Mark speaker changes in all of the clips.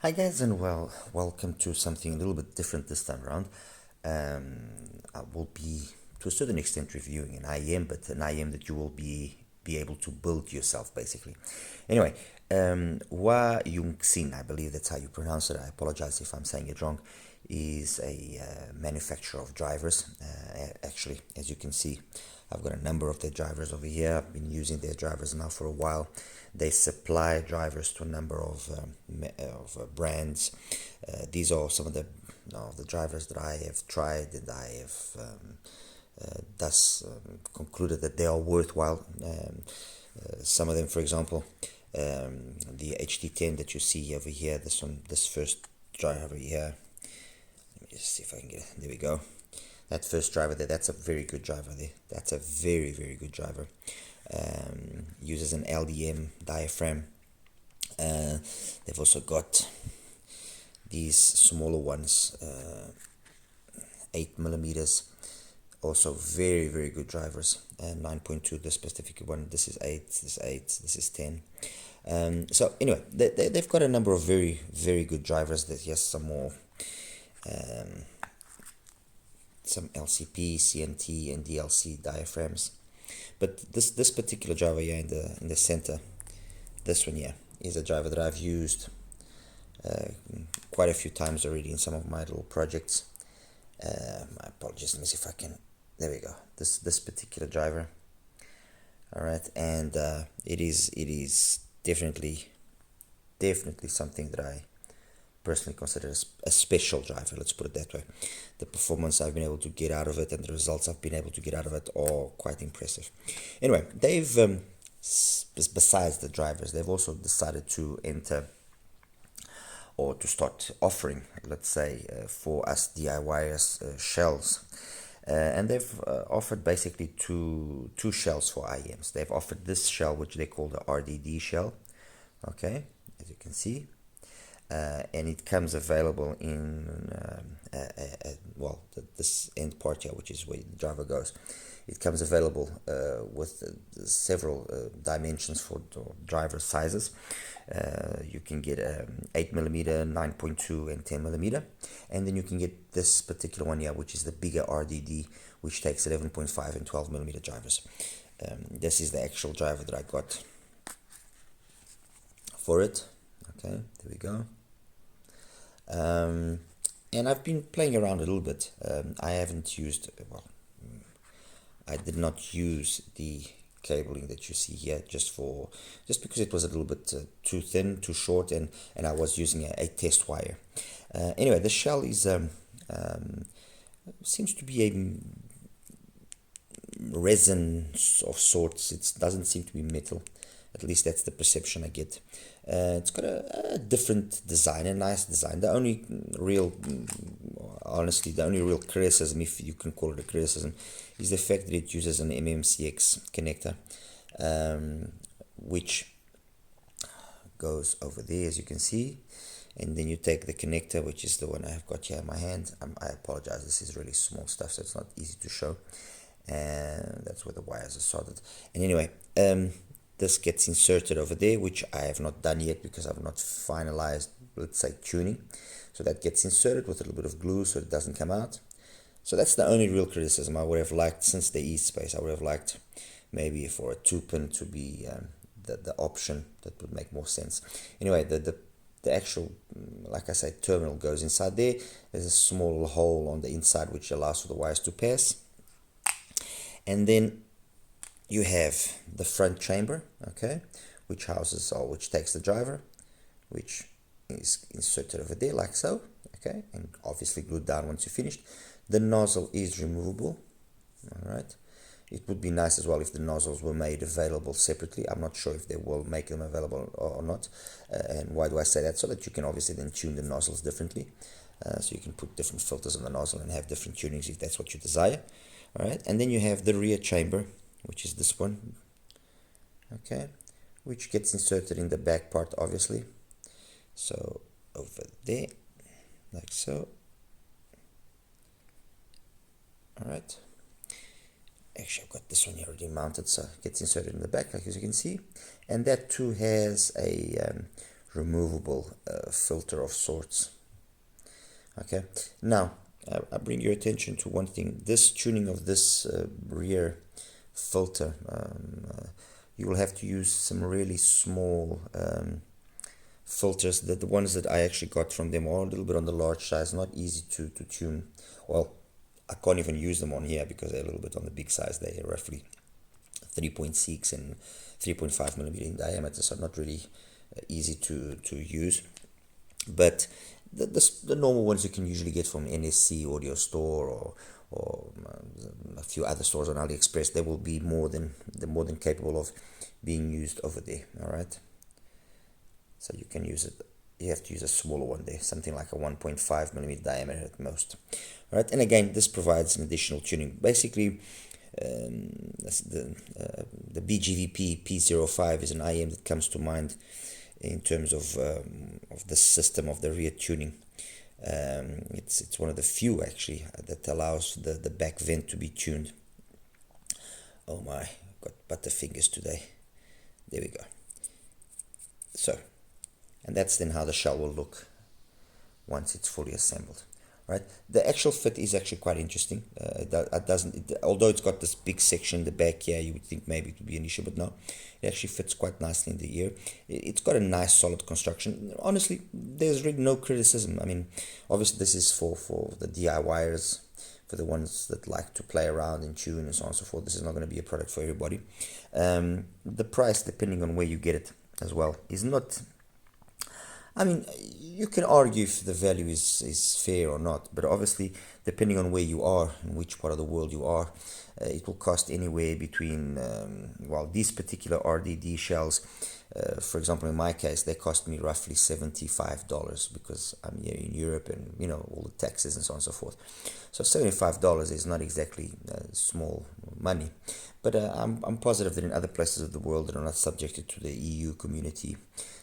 Speaker 1: Hi guys, and welcome to something a little bit different this time around. I will be to a certain extent reviewing an IEM, but an IEM that you will be able to build yourself basically. Anyway, HUAYUNXIN, I believe that's how you pronounce it. I apologize if I'm saying it wrong. Is a manufacturer of drivers. Actually, as you can see, I've got a number of their drivers over here. I've been using their drivers now for a while. They supply drivers to a number of brands. These are some of the drivers that I have tried, and I have thus concluded that they are worthwhile. Some of them, for example, the HT10 that you see over here, this first driver here. Let me just see if I can get it. There we go. That first driver there, that's a very good driver there. That's a very, very good driver. Uses an LDM diaphragm. They've also got these smaller ones, 8 millimeters. Also very, very good drivers. 9.2, the specific one. This is 8, this is 8, this is 10. So anyway, they've got a number of very, very good drivers. There's yes, some more. Some LCP, CNT, and DLC diaphragms, but this particular driver here in the center, this one here is a driver that I've used quite a few times already in some of my little projects. My apologies. Let me see if I can. There we go. This particular driver. All right, and it is definitely something that I personally consider a special driver, let's put it that way. The performance I've been able to get out of it and the results I've been able to get out of it are quite impressive. Anyway, they've besides the drivers, they've also decided to enter or to start offering, let's say, for us DIYers, shells. And they've offered basically two shells for IEMs. They've offered this shell, which they call the RDD shell, okay, as you can see. And it comes available in this end part here, which is where the driver goes. It comes available with several dimensions for driver sizes. You can get 8 millimeter, 9.2, and 10 millimeter, and then you can get this particular one here, which is the bigger RDD, which takes 11.5 and 12 millimeter drivers. This is the actual driver that I got for it. Okay, there we go. And I've been playing around a little bit. I haven't used, I did not use the cabling that you see here just because it was a little bit too thin, too short, and I was using a test wire. Anyway, the shell is seems to be a resin of sorts. It doesn't seem to be metal. At least that's the perception I get. It's got a different design, a nice design. The only real criticism, if you can call it a criticism, is the fact that it uses an MMCX connector, which goes over there, as you can see. And then you take the connector, which is the one I've got here in my hand. I apologize, this is really small stuff, so it's not easy to show. And that's where the wires are soldered. And anyway, this gets inserted over there, which I have not done yet because I've not finalized, let's say, tuning. So that gets inserted with a little bit of glue so it doesn't come out. So that's the only real criticism. I would have liked, since there is space, I would have liked maybe for a 2-pin to be the option. That would make more sense. Anyway, the actual, like I say, terminal goes inside there. There's a small hole on the inside which allows for the wires to pass. And then you have the front chamber, okay, which takes the driver, which is inserted over there like so, okay, and obviously glued down once you're finished. The nozzle is removable, all right. It would be nice as well if the nozzles were made available separately. I'm not sure if they will make them available or not. And why do I say that? So that you can obviously then tune the nozzles differently. So you can put different filters on the nozzle and have different tunings if that's what you desire. All right, and then you have the rear chamber, which is this one, okay, which gets inserted in the back part, obviously. So over there, like so. All right. Actually, I've got this one here already mounted, so it gets inserted in the back, like as you can see. And that too has a removable filter of sorts. Okay, now I bring your attention to one thing. This tuning of this rear filter, you will have to use some really small filters. The ones that I actually got from them are a little bit on the large size, not easy to tune. Well, I can't even use them on here because they're a little bit on the big size. They're roughly 3.6 and 3.5 millimeter in diameter, so not really easy to use. But the normal ones you can usually get from NSC Audio Store or a few other stores on AliExpress, they will be more than capable of being used over there. All right, so you can use it. You have to use a smaller one there, something like a 1.5 millimeter diameter at most. All right, and again, this provides an additional tuning. Basically, the BGVP P05 is an IM that comes to mind in terms of the system of the rear tuning. It's one of the few actually that allows the back vent to be tuned. Oh my, got butterfingers today. There we go. So, and that's then how the shell will look once it's fully assembled. Right, the actual fit is actually quite interesting. Although it's got this big section in the back here, you would think maybe it would be an issue, but no, it actually fits quite nicely in the ear. It's got a nice solid construction. Honestly, there's really no criticism. I mean, obviously this is for the DIYers, for the ones that like to play around and tune and so on and so forth. This is not going to be a product for everybody. The price, depending on where you get it as well, is not... I mean, you can argue if the value is fair or not, but obviously, depending on where you are and which part of the world you are, it will cost anywhere between, well, these particular RDD shells, for example, in my case, they cost me roughly $75 because I'm here in Europe and, you know, all the taxes and so on and so forth. So $75 is not exactly small money, but I'm positive that in other places of the world that are not subjected to the EU community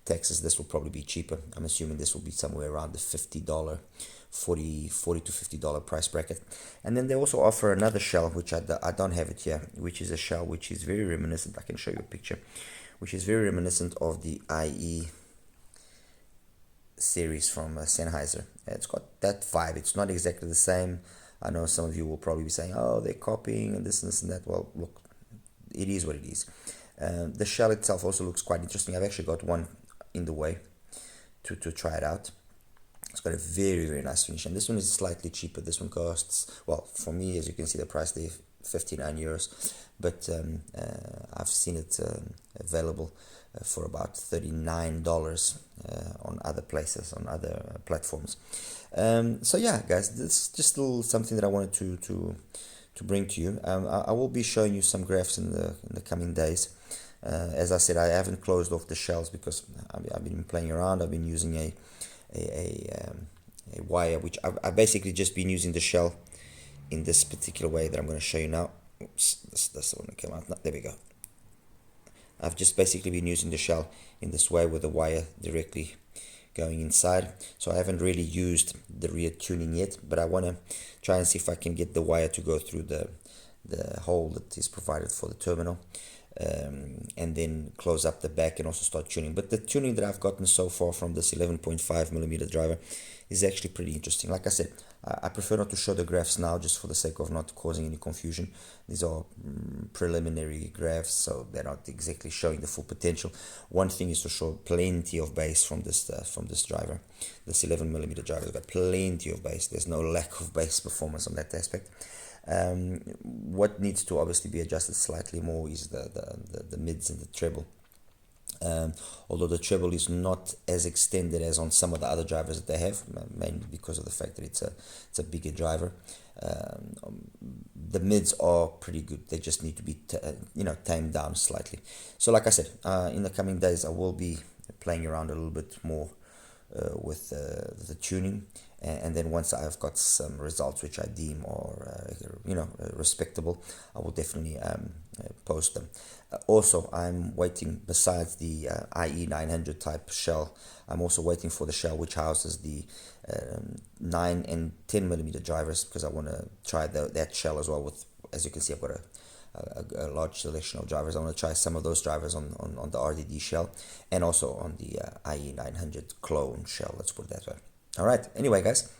Speaker 1: taxes, this will probably be cheaper. I'm assuming this will be somewhere around the $50, $40 to $50 price bracket. And then they also offer another shell, which I don't have it here, which is a shell which is very reminiscent. I can show you a picture, which is very reminiscent of the IE series from Sennheiser. It's got that vibe. It's not exactly the same. I know some of you will probably be saying, oh, they're copying and this and that. Well, look, it is what it is. The shell itself also looks quite interesting. I've actually got one in the way to try it out. It's got a very, very nice finish, and this one is slightly cheaper. This one costs, well, for me, as you can see the price there, 59 euros, but I've seen it available for about $39 on other places, on other platforms. So yeah, guys, this is just a little something that I wanted to bring to you. I will be showing you some graphs in the coming days. As I said, I haven't closed off the shells because I've been playing around. I've been using a wire, which I've basically just been using the shell in this particular way that I'm going to show you now. Oops, that's the one that came out. No, there we go. I've just basically been using the shell in this way with the wire directly going inside. So I haven't really used the rear tuning yet, but I want to try and see if I can get the wire to go through the hole that is provided for the terminal. And then close up the back and also start tuning. But the tuning that I've gotten so far from this 11.5 millimeter driver is actually pretty interesting. Like I said, I prefer not to show the graphs now just for the sake of not causing any confusion. These are preliminary graphs, so they're not exactly showing the full potential. One thing is to show plenty of bass from this driver. This 11 millimeter driver has got plenty of bass. There's no lack of bass performance on that aspect. What needs to obviously be adjusted slightly more is the mids and the treble. Although the treble is not as extended as on some of the other drivers that they have, mainly because of the fact that it's a bigger driver. The mids are pretty good. They just need to be tamed down slightly. So like I said, in the coming days I will be playing around a little bit more with the tuning, and then once I've got some results which I deem are respectable, I will definitely post them. Also, I'm waiting, besides the IE900 type shell, I'm also waiting for the shell which houses the 9 and 10 millimeter drivers, because I want to try that shell as well. With, as you can see, I've got a large selection of drivers. I want to try some of those drivers on the RDD shell, and also on the IE900 clone shell, let's put it that way. All right, anyway guys,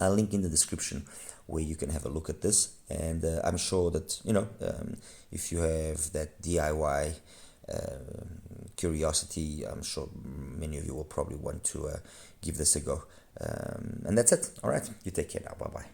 Speaker 1: I'll link in the description where you can have a look at this, and I'm sure that, you know, if you have that DIY curiosity, I'm sure many of you will probably want to give this a go. And that's it. All right, you take care now. Bye bye.